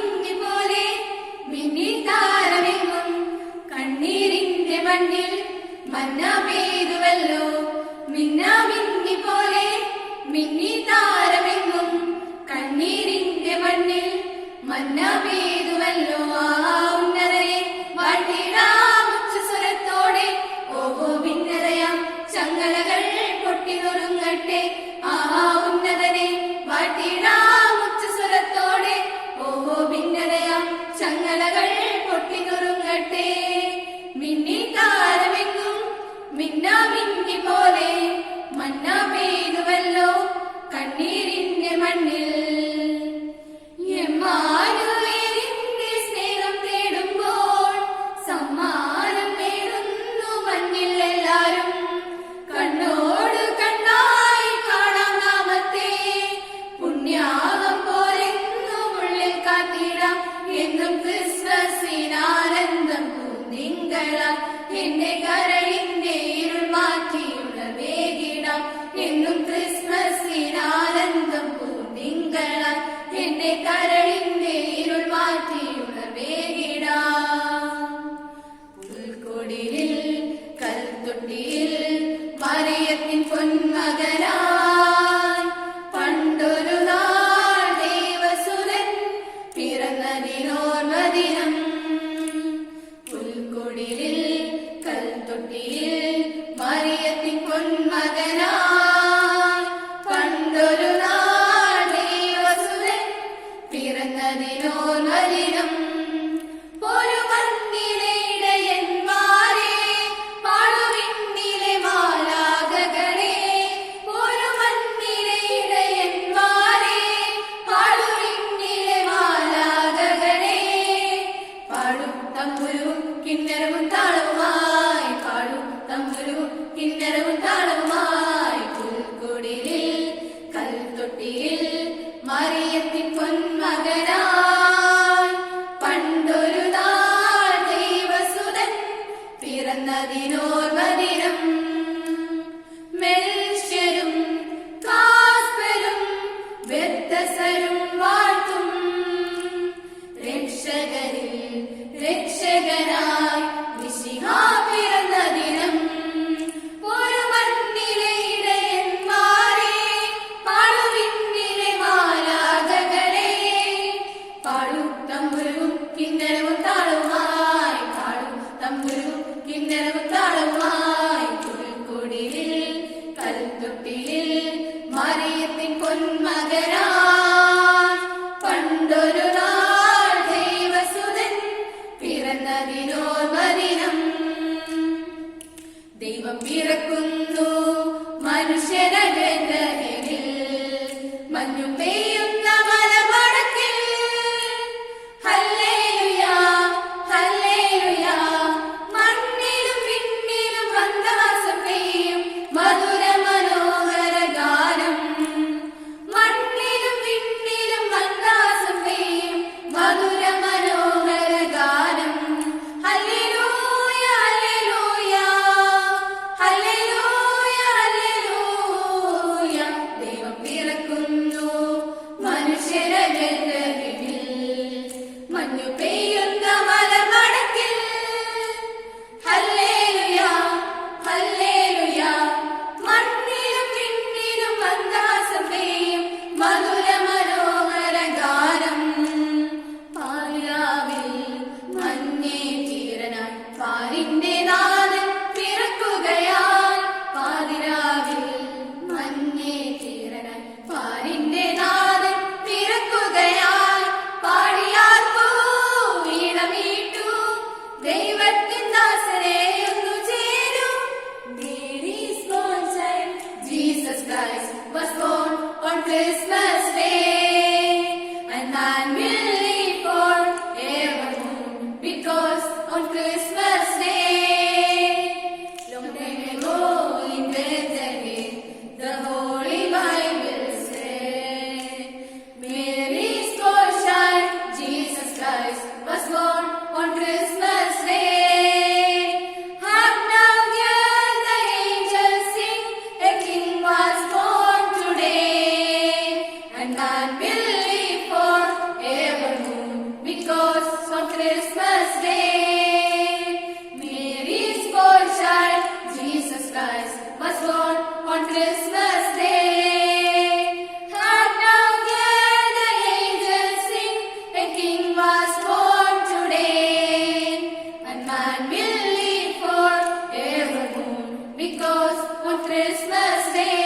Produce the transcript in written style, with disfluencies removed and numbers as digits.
മിന്നി പോലെ മിന്നി താരമെങ്ങും കണ്ണീരിന്റെ മണ്ണിൽ മന്ന പെയ്തുവല്ലോ. മിന്ന മിന്നി പോലെ മിന്നി താരമെങ്ങും കണ്ണീരിന്റെ മണ്ണിൽ മന്ന പെയ്തുവല്ലോ. ആ ഉന്നതരെ വാഴ്ത്തിടാം ഉച്ചസ്വരത്തോടെ. ഓഹോ ഭിന്നതയാം ചങ്ങലകൾ പൊട്ടി നുറുങ്ങട്ടെ. ആഹാ ഉന്നതനെ വാഴ്ത്തിടാം ഉച്ചസ്വരത്തോടെ. ഓഹോ ഭിന്നതയാം ചങ്ങലകൾ പൊട്ടി നുറുങ്ങട്ടെ. മിന്നി താരമെങ്ങും മിന്ന മിന്നി പോലെ മന്ന പെയ്തുവല്ലോ കണ്ണീരിന്റെ മണ്ണിൽ. എമ്മാനുവേലിന്റെ സ്നേഹം തേടുമ്പോൾ സമ്മാനം നേടുന്നു മഞ്ഞിൽ എല്ലാരും. കണ്ണോട് കണ്ണായി കാണാം നാമത്തെ പുണ്യാകം പോലെന്നും ഉള്ളിൽ കാത്തിടാം. എന്നും ക്രിസ്മസിനാനന്ദം പൂന്തിങ്കളാം. എന്റെ കരളിന്റെ ഇരുൾ മാറ്റിയുള്ള വേഗിടാം. എന്നും ക്രിസ്മസിനാനന്ദം പൂന്തിങ്കളാം. എന്റെ കരളിന്റെ ഇരുൾ മാറ്റിയുള്ള വേഗിടാം. പുൽക്കൊടിയിൽ കൽത്തൊട്ടിയിൽ മറിയത്തിൻ പൊന്മകനായി പണ്ടൊരു നാൾ ദേവസുരൻ പിറന്നതിനോർമദിനം. പുൽക്കൊടിയിൽ കൽത്തൊട്ടിയിൽ മറിയത്തിൻ പൊന്മകനായി പണ്ടൊരു നാൾ ദേവസുരൻ പിറന്നതിനോർമദിനം. ഒരു മണ്ണിലെ ഇടയന്മാരെ പാടുവിണ്ണിലെ മാലാഖകളെ. ഒരു മണ്ണിലെ ഇടയന്മാരെ പാടുവിണ്ണിലെ മാലാഖകളെ. പാടും തമ്പുരുവും കിന്നരവും താളവുമായി. പാടും തമ്പുരുവും കിന്നരവും താളവുമായി. പുൽക്കൊടിയിൽ കൽത്തൊട്ടിയിൽ മറിയത്തിൻ പൊന്മകനായി പണ്ടൊരു നാൾ ദൈവസുതൻ പിറന്നതിനോർമദിനം. മെൽഷ്യരും കാസ്പരും ബെത്തസരും വാഴ്ത്തും രക്ഷകരിൽ രക്ഷകനായി മിശിഹാ പിറന്ന ദിനം. ഒരു മണ്ണിലെ ഇടയന്മാരെ പാടുവിണ്ണിലെ മാലാഖകളെ. പാടും തമ്പുരുവും കിന്നരവും താളവുമായി. പാടും തമ്പുരുവും കിന്നരവും താളവുമായി. പുൽക്കൊടിയിൽ കൽത്തൊട്ടിയിൽ മറിയത്തിൻ പൊന്മകനായി പണ്ടൊരു നാൾ ദൈവസുതൻ പിറന്നതിനോർ Christmas Day.